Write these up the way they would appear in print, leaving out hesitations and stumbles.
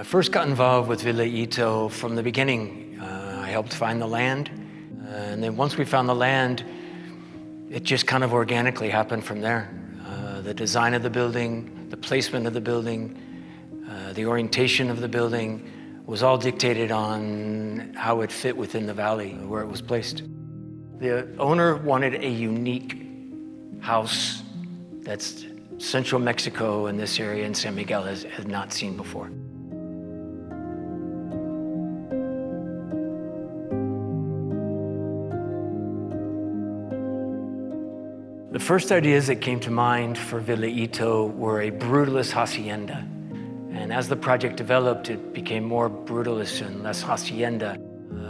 I first got involved with Villa Ito from the beginning. I helped find the land, and then once we found the land, it just kind of organically happened from there. The design of the building, the placement of the building, the orientation of the building was all dictated on how it fit within the valley where it was placed. The owner wanted a unique house that's central Mexico in this area in San Miguel has not seen before. The first ideas that came to mind for Villa Ito were a brutalist hacienda. And as the project developed, it became more brutalist and less hacienda.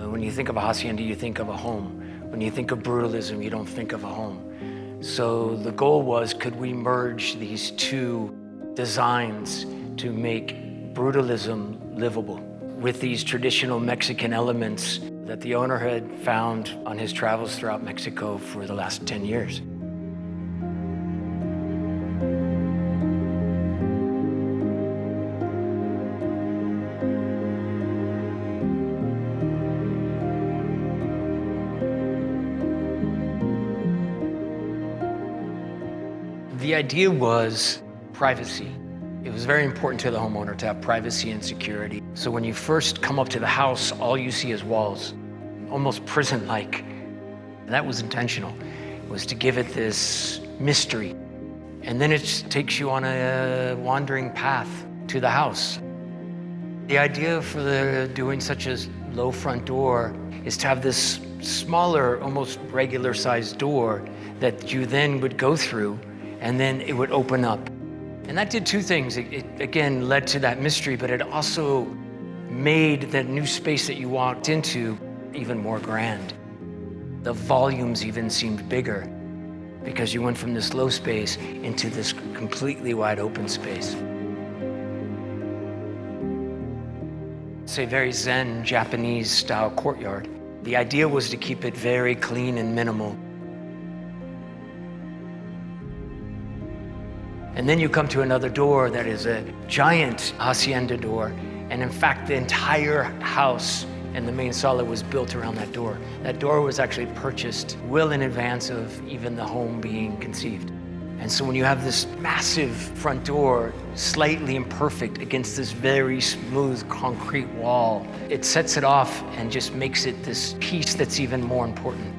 When you think of a hacienda, you think of a home. When you think of brutalism, you don't think of a home. So the goal was, could we merge these two designs to make brutalism livable with these traditional Mexican elements that the owner had found on his travels throughout Mexico for the last 10 years. The idea was privacy. It was very important to the homeowner to have privacy and security. So when you first come up to the house, all you see is walls, almost prison-like. And that was intentional. It was to give it this mystery. And then it takes you on a wandering path to the house. The idea for doing such a low front door is to have this smaller, almost regular-sized door that you then would go through, and then it would open up. And that did two things. It again led to that mystery, but it also made that new space that you walked into even more grand. The volumes even seemed bigger because you went from this low space into this completely wide open space. It's a very Zen Japanese style courtyard. The idea was to keep it very clean and minimal. And then you come to another door that is a giant hacienda door. And in fact, the entire house and the main sala was built around that door. That door was actually purchased well in advance of even the home being conceived. And so when you have this massive front door, slightly imperfect against this very smooth concrete wall, it sets it off and just makes it this piece that's even more important.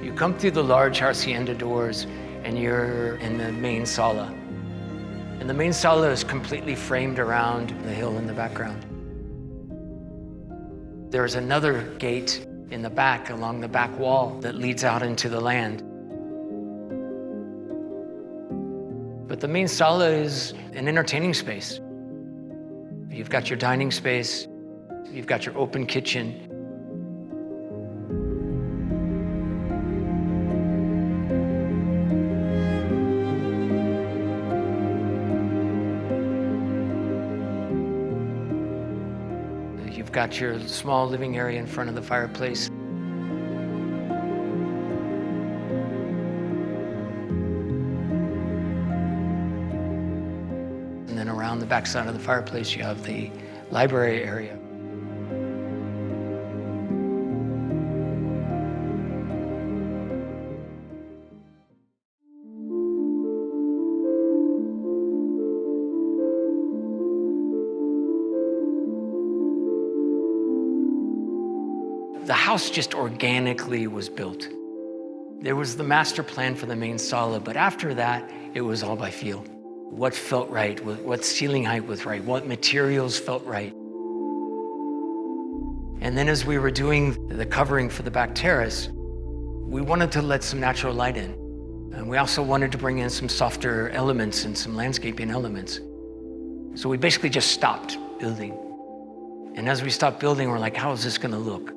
You come through the large hacienda doors and you're in the main sala. And the main sala is completely framed around the hill in the background. There's another gate in the back, along the back wall, that leads out into the land. But the main sala is an entertaining space. You've got your dining space, you've got your open kitchen. You've got your small living area in front of the fireplace. And then around the back side of the fireplace, you have the library area. The house just organically was built. There was the master plan for the main sala, but after that, it was all by feel. What felt right, what ceiling height was right, what materials felt right. And then as we were doing the covering for the back terrace, we wanted to let some natural light in. And we also wanted to bring in some softer elements and some landscaping elements. So we basically just stopped building. And as we stopped building, we're like, how is this gonna look?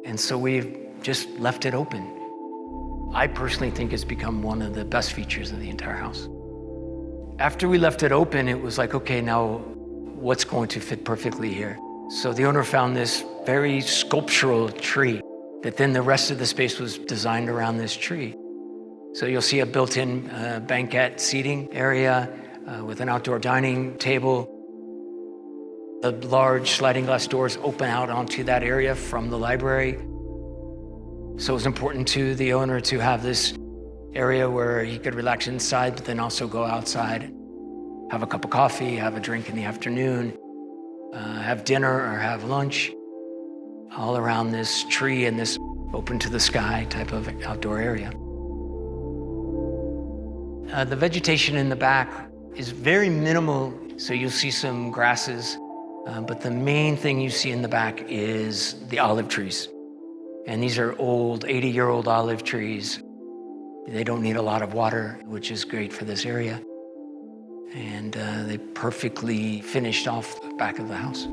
And so we've just left it open. I personally think it's become one of the best features of the entire house. After we left it open, it was like, okay, now what's going to fit perfectly here? So the owner found this very sculptural tree that then the rest of the space was designed around this tree. So you'll see a built-in banquette seating area, with an outdoor dining table. The large sliding glass doors open out onto that area from the library. So it was important to the owner to have this area where he could relax inside, but then also go outside, have a cup of coffee, have a drink in the afternoon, have dinner or have lunch, all around this tree and this open to the sky type of outdoor area. The vegetation in the back is very minimal, so you'll see some grasses, but the main thing you see in the back is the olive trees. And these are old, 80-year-old olive trees. They don't need a lot of water, which is great for this area. And they perfectly finished off the back of the house.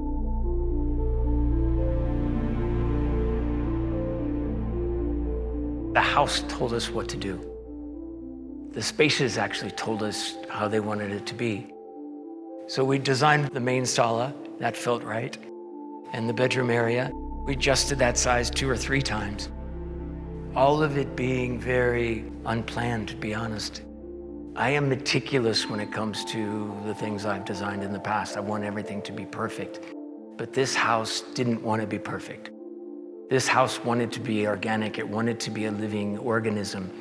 The house told us what to do. The spaces actually told us how they wanted it to be. So we designed the main sala, that felt right, and the bedroom area. We adjusted that size 2 or 3 times. All of it being very unplanned, to be honest. I am meticulous when it comes to the things I've designed in the past. I want everything to be perfect. But this house didn't want to be perfect. This house wanted to be organic. It wanted to be a living organism.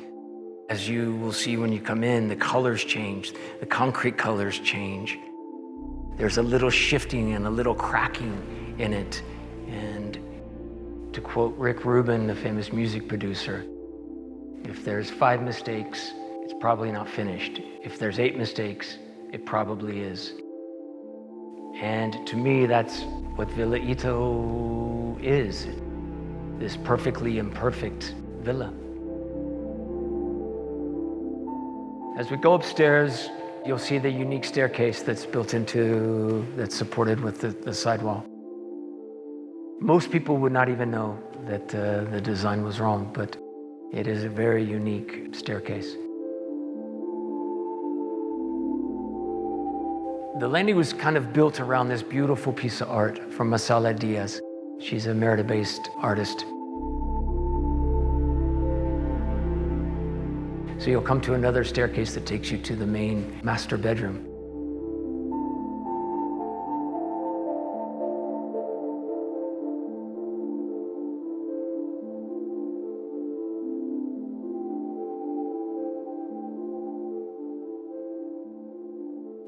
As you will see when you come in, the colors change. The concrete colors change. There's a little shifting and a little cracking in it. And to quote Rick Rubin, the famous music producer, if there's 5 mistakes, it's probably not finished. If there's 8 mistakes, it probably is. And to me, that's what Villa Ito is, this perfectly imperfect villa. As we go upstairs, you'll see the unique staircase that's that's supported with the sidewall. Most people would not even know that the design was wrong, but it is a very unique staircase. The landing was kind of built around this beautiful piece of art from Masala Diaz. She's a Merida-based artist. So you'll come to another staircase that takes you to the main master bedroom.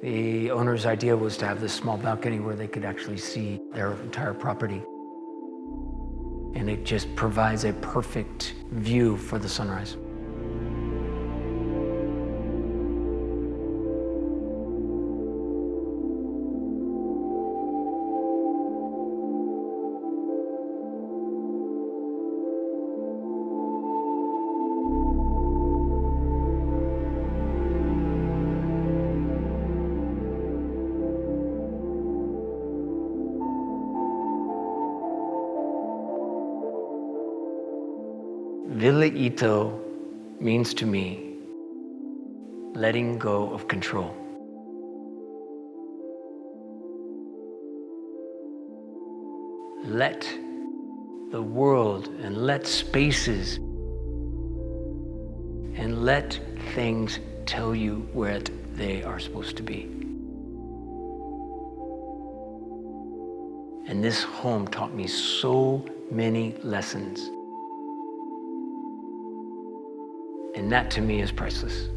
The owner's idea was to have this small balcony where they could actually see their entire property. And it just provides a perfect view for the sunrise. Villa Ito means to me letting go of control. Let the world and let spaces and let things tell you where they are supposed to be. And this home taught me so many lessons. And that to me is priceless.